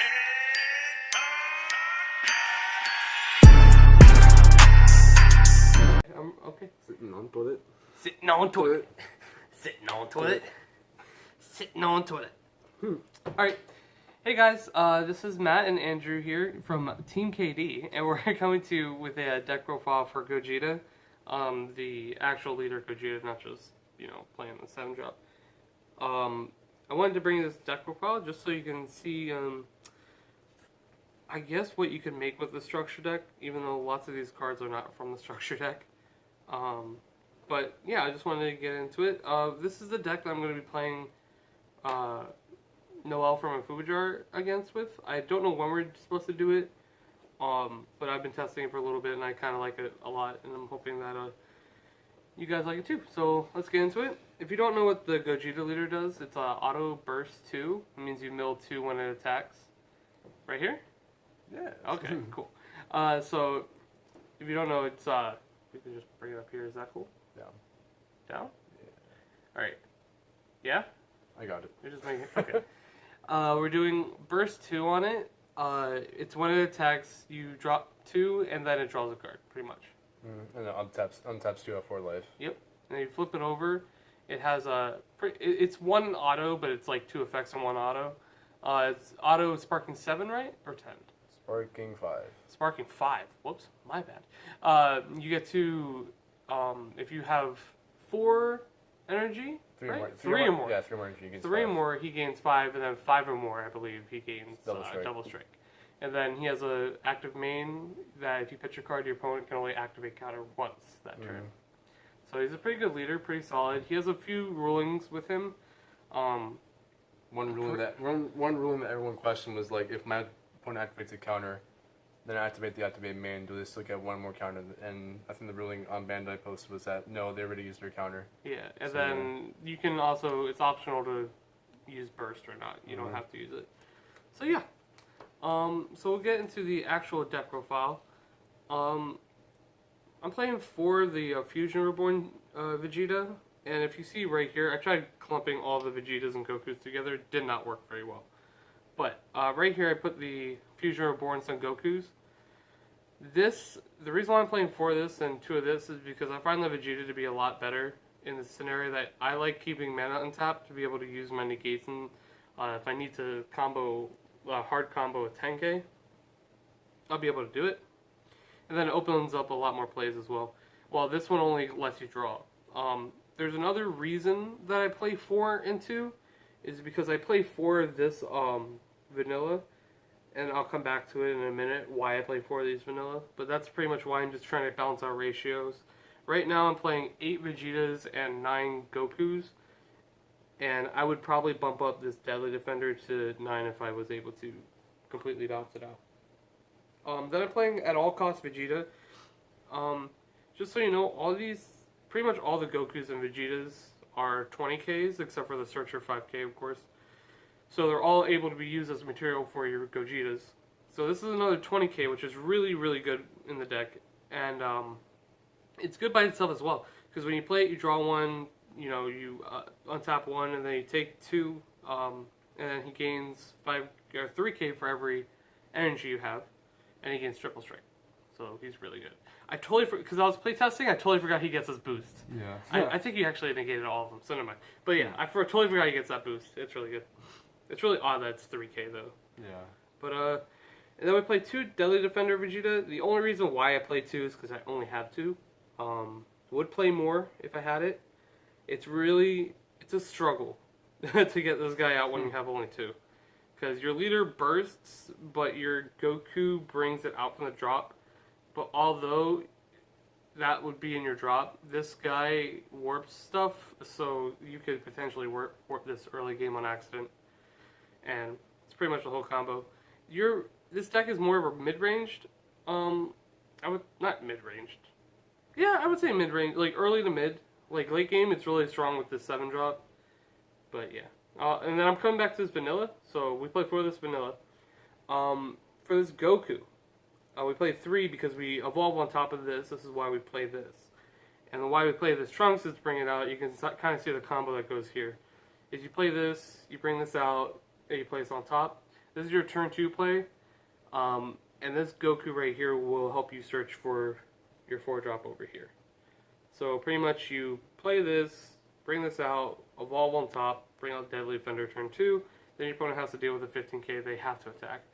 Okay. Sitting on toilet. Sitting on toilet. Sitting on toilet. Sitting on toilet. Alright. Hey guys, this is Matt and Andrew here from Team KD, and we're coming to you with a deck profile for Gogeta. The actual leader Gogeta, not just, playing the 7-drop. I wanted to bring this deck profile just so you can see, I guess, what you can make with the structure deck, even though lots of these cards are not from the structure deck. But yeah, I just wanted to get into it. This is the deck that I'm going to be playing Noel from a Fubujar against with. I don't know when we're supposed to do it, but I've been testing it for a little bit and I kind of like it a lot, and I'm hoping that you guys like it too. So let's get into it. If you don't know what the Gogeta leader does, it's Auto Burst 2. It means you mill 2 when it attacks. Right here? Yeah. Okay, cool. So if you don't know, it's we can just bring it up here. Is that cool? Down. Down? Yeah. Alright. Yeah? I got it. You're just making it? Okay. We're doing Burst 2 on it. It's when it attacks, you drop 2, and then it draws a card, pretty much. And then untaps 2 at 4 life. Yep. And then you flip it over. It has it's one auto, but it's like 2 effects in one auto. It's auto sparking 7, right? Or 10? Sparking 5. Sparking 5. Whoops, my bad. You get to, if you have 4 energy, 3 right? more. 3 or more. Yeah, 3 more energy. He gains 3 or 5. more, he gains 5, and then 5 or more, I believe, he gains double strike. And then he has a active main that if you pitch a card, your opponent can only activate counter once that turn. So he's a pretty good leader, pretty solid. He has a few rulings with him. One ruling that everyone questioned was like, if my opponent activates a counter, then I activate the activate main, do they still get 1 more counter? And I think the ruling on Bandai Post was that no, they already used their counter. Yeah, and so, then you can also, it's optional to use burst or not. You don't have to use it. So yeah. So we'll get into the actual deck profile. I'm playing for the Fusion Reborn Vegeta, and if you see right here, I tried clumping all the Vegetas and Gokus together. It did not work very well. But right here I put the Fusion Reborn Son Gokus. The reason why I'm playing 4 of this and 2 of this is because I find the Vegeta to be a lot better in the scenario that I like keeping mana untapped to be able to use my negates, and if I need to combo hard combo with 10k, I'll be able to do it. And then it opens up a lot more plays as well. Well, this one only lets you draw. There's another reason that I play 4 and 2 is because I play 4 of this vanilla, and I'll come back to it in a minute why I play 4 of these vanilla. But that's pretty much why I'm just trying to balance out ratios. Right now I'm playing 8 Vegetas and 9 Gokus, and I would probably bump up this Deadly Defender to 9 if I was able to completely balance it out. Then I'm playing at all cost Vegeta. Just so you know, pretty much all the Gokus and Vegetas are 20Ks, except for the Searcher 5K, of course. So they're all able to be used as material for your Gogetas. So this is another 20K, which is really, really good in the deck. And it's good by itself as well, because when you play it, you draw 1, you untap 1, and then you take 2, and then he gains 3K for every energy you have, and he gains triple strike. So he's really good. I totally because I was playtesting, I totally forgot he gets his boost. Yeah. I think he actually negated all of them, so never mind. But yeah, I totally forgot he gets that boost. It's really good. It's really odd that it's 3K though. Yeah. But and then we play 2 Deadly Defender Vegeta. The only reason why I play 2 is because I only have 2. Would play more if I had it. It's a struggle to get this guy out when you have only 2. Because your leader bursts, but your Goku brings it out from the drop. But although that would be in your drop, this guy warps stuff, so you could potentially warp this early game on accident. And it's pretty much the whole combo. This deck is more of a mid-ranged, not mid-ranged. Yeah, I would say mid-range, like early to mid. Like late game, it's really strong with this 7-drop. But yeah. And then I'm coming back to this vanilla. So we play 4 of this vanilla. For this Goku, we play 3 because we evolve on top of this. This is why we play this. And why we play this Trunks is to bring it out. You can kind of see the combo that goes here. If you play this, you bring this out, and you place on top. This is your turn 2 play. And this Goku right here will help you search for your 4-drop over here. So pretty much you play this, bring this out, evolve on top, bring out Deadly Defender turn 2, then your opponent has to deal with a 15k, they have to attack.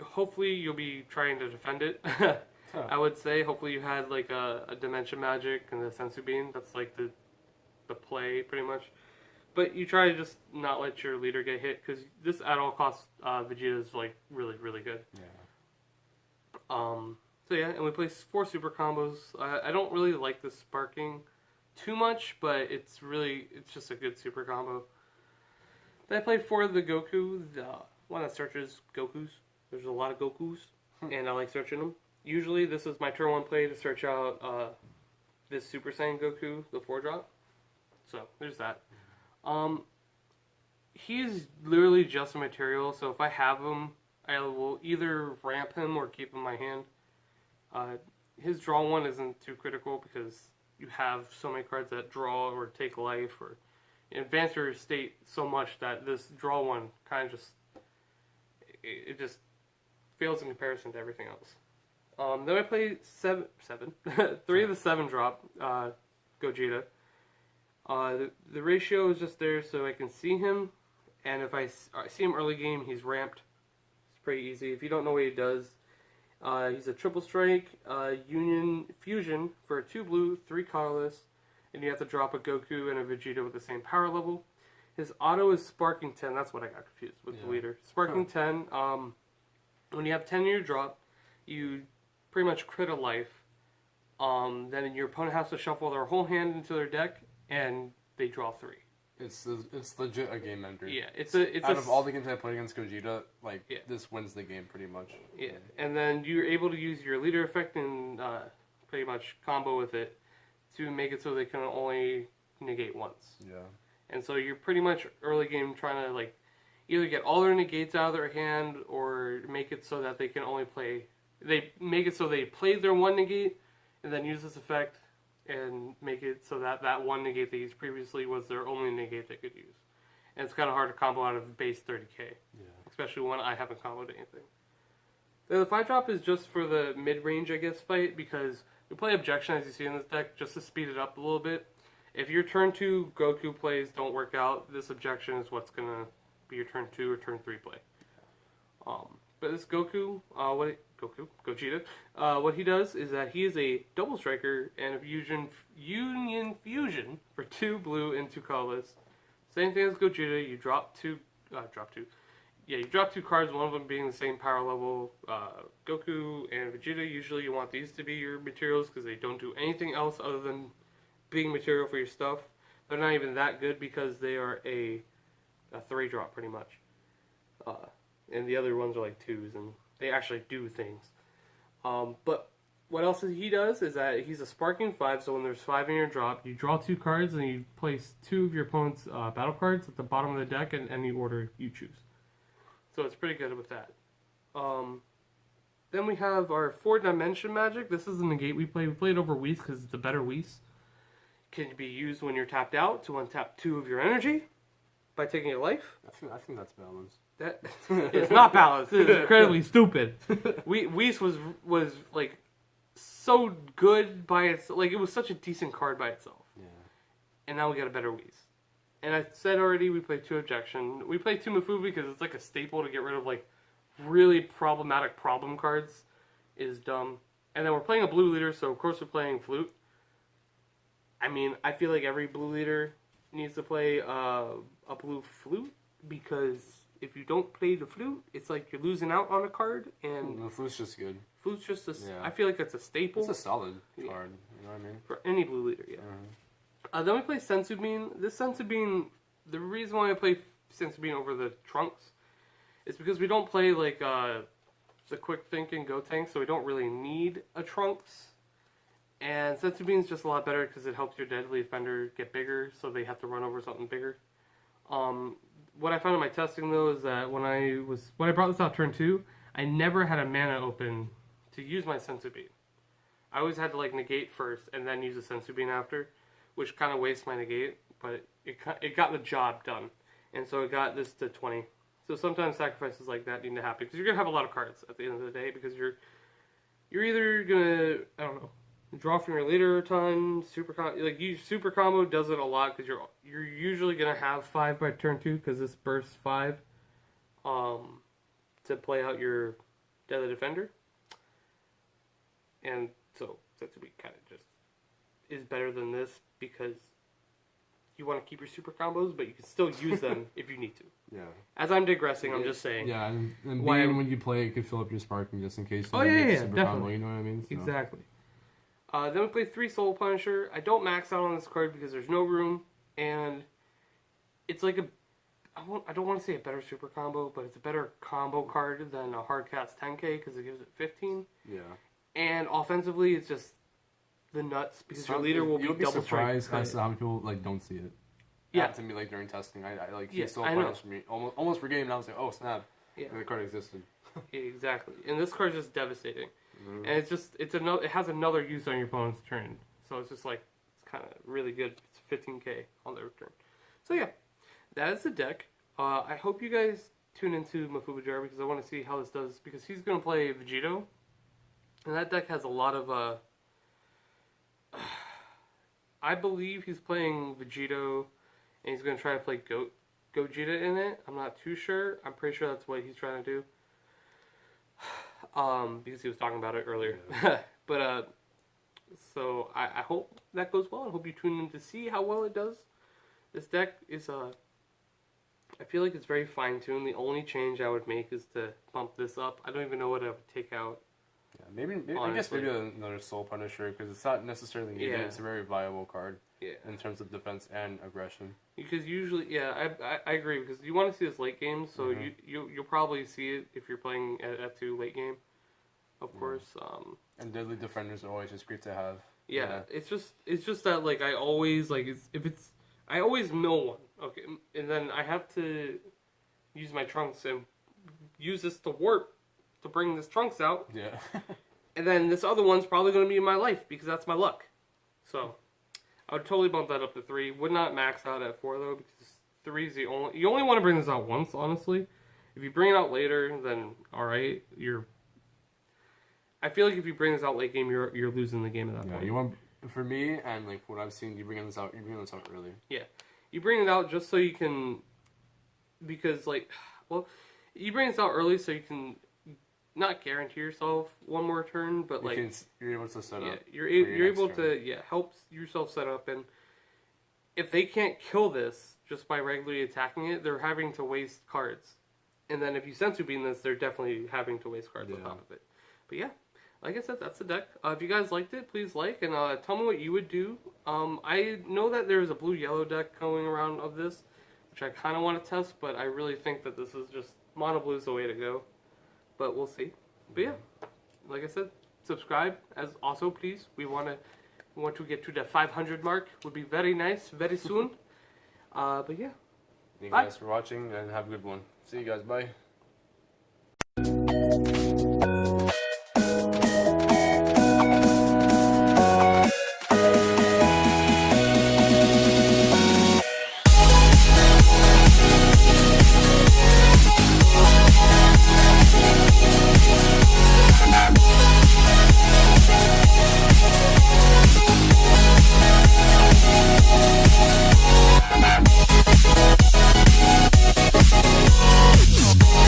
Hopefully you'll be trying to defend it. I would say, hopefully you had like a Dimension Magic and the Sensu Bean, that's like the play pretty much. But you try to just not let your leader get hit, because this at all costs Vegeta is like really, really good. Yeah. So yeah, and we play 4 super combos. I don't really like the sparking too much, but it's just a good super combo. Then I played 4 of the Goku, the one that searches Gokus. There's a lot of Gokus, and I like searching them. Usually this is my turn 1 play to search out this Super Saiyan Goku, the 4-drop. So there's that. He's literally just a material, so if I have him, I will either ramp him or keep him in my hand. His draw 1 isn't too critical because you have so many cards that draw or take life or advance your state so much that this draw 1 kind of it just fails in comparison to everything else. Then I play 3 of the 7-drop Gogeta. The ratio is just there so I can see him, and if I see him early game, he's ramped. It's pretty easy. If you don't know what he does, he's a triple strike, Union Fusion for 2 blue, 3 colorless, and you have to drop a Goku and a Vegeta with the same power level. His auto is Sparking 10. That's what I got confused with the leader. Sparking 10. When you have 10 in your drop, you pretty much crit a life. Then your opponent has to shuffle their whole hand into their deck, and they draw 3. It's legit a game ender. Yeah, it's out of all the games I played against Gogeta, this wins the game pretty much. Yeah, and then you're able to use your leader effect and pretty much combo with it to make it so they can only negate once. Yeah. And so you're pretty much early game trying to either get all their negates out of their hand or make it so that they can only play. They make it so they play their 1 negate and then use this effect and make it so that that 1 negate they used previously was their only negate they could use. And it's kind of hard to combo out of base 30k, especially when I haven't comboed anything. The 5-drop is just for the mid-range, I guess, fight, because we play Objection, as you see in this deck, just to speed it up a little bit. If your turn 2 Goku plays don't work out, this Objection is what's going to be your turn 2 or turn 3 play. But this Gogeta, what he does is that he is a double striker and a Union Fusion for 2 blue and 2 colorless. Same thing as Gogeta, you drop 2. Yeah, you drop 2 cards, one of them being the same power level. Goku and Vegeta, usually you want these to be your materials because they don't do anything else other than being material for your stuff. They're not even that good because they are a 3-drop pretty much. And the other ones are like 2s, and they actually do things. But what else he does is that he's a Sparking 5, so when there's 5 in your drop, you draw 2 cards, and you place 2 of your opponent's battle cards at the bottom of the deck in any order you choose. So it's pretty good with that. Then we have our 4-dimension magic. This is the negate we play. We played over Whis because it's a better Whis. Can be used when you're tapped out to untap 2 of your energy by taking a life. I think that's balanced. That it's not balanced. It's incredibly stupid. Whis was like so good by itself. Like, it was such a decent card by itself. Yeah. And now we got a better Whis. And I said already we play 2 Objection. We play 2 Mafu because it's like a staple to get rid of like really problematic problem cards. Is dumb. And then we're playing a blue leader, so of course we're playing Flute. I mean, I feel like every blue leader needs to play a blue Flute, because if you don't play the Flute, it's like you're losing out on a card. And the Flute's just good. Flute's just I feel like that's a staple. It's a solid card, you know what I mean? For any blue leader, yeah. Then we play Sensu Bean. This Sensu Bean, the reason why I play Sensu Bean over the Trunks is because we don't play like the Quick Think and Go Tank, so we don't really need a Trunks. And Sensu Bean's just a lot better because it helps your Deadly Defender get bigger, so they have to run over something bigger. What I found in my testing though is that when I brought this out turn 2, I never had a mana open to use my Sensu Bean. I always had to like negate first and then use a Sensu Bean after, which kind of wastes my negate, but it got the job done. And so it got this to 20. So sometimes sacrifices like that need to happen because you're gonna have a lot of cards at the end of the day because you're either gonna, I don't know, draw from your later time, super combo does it a lot because you're usually gonna have 5 by turn 2 because this bursts 5 to play out your Deadly Defender. And so Setsubi kind of just is better than this because you want to keep your super combos, but you can still use them if you need to. Yeah. As I'm digressing, I'm just saying. Yeah, and Why when you play, it could fill up your sparking just in case. Oh yeah, super definitely. combo, you know what I mean? So. Exactly. Then we play 3 Soul Punisher. I don't max out on this card because there's no room, and it's like I don't want to say a better super combo, but it's a better combo card than a hard cast 10k because it gives it 15. Yeah. And offensively, it's just the nuts because your leader will be You'll be double surprised strike. as to how many people like don't see it. Yeah. To me, like during testing, I like Yeah, he still I know. punished me almost per game, and I was like, oh snap, Yeah. and the card existed. Exactly. And this card is just devastating. Mm-hmm. And it has another use on your opponent's turn. So it's just like, it's kind of really good. It's 15k on their turn. So yeah, that is the deck. I hope you guys tune into Mafubajar because I want to see how this does. Because he's going to play Vegito. And that deck has a lot of, I believe he's playing Vegito. And he's going to try to play Gogeta in it. I'm not too sure. I'm pretty sure that's what he's trying to do. Because he was talking about it earlier. Yeah. But, so I hope that goes well. I hope you tune in to see how well it does. This deck is, I feel like it's very fine-tuned. The only change I would make is to bump this up. I don't even know what I would take out. Yeah, maybe I guess maybe another Soul Punisher because it's not necessarily needed. Yeah. It's a very viable card. Yeah. In terms of defense and aggression. Because usually, yeah, I agree because you want to see this late game, so you'll probably see it if you're playing at 2 late game, of course. And Deadly Defenders are always just great to have. Yeah, it's just that like I always I always mill one, okay, and then I have to use my trunks and use this to warp to bring this trunks out. Yeah. And then this other one's probably going to be in my life because that's my luck. So I would totally bump that up to 3. Would not max out at 4 though because 3 is the only. You only want to bring this out once, honestly. If you bring it out later, then all right, I feel like if you bring this out late game, you're losing the game at that point. You want, for me and like what I've seen, you bring this out early. Yeah, you bring it out just so you can, because like, well, you bring this out early so you can not guarantee yourself one more turn, but like you're able to set up. You're able to help yourself set up, and if they can't kill this just by regularly attacking it, they're having to waste cards. And then if you sensu beam this, they're definitely having to waste cards on top of it. But yeah, like I said, that's the deck. If you guys liked it, please like and tell me what you would do. I know that there's a blue-yellow deck going around of this, which I kind of want to test, but I really think that this is just mono blue is the way to go. But we'll see. But yeah, like I said, subscribe as also please. We want to get to the 500 mark. Would be very nice very soon. But yeah. Thank you guys for watching and have a good one. See you guys. Bye.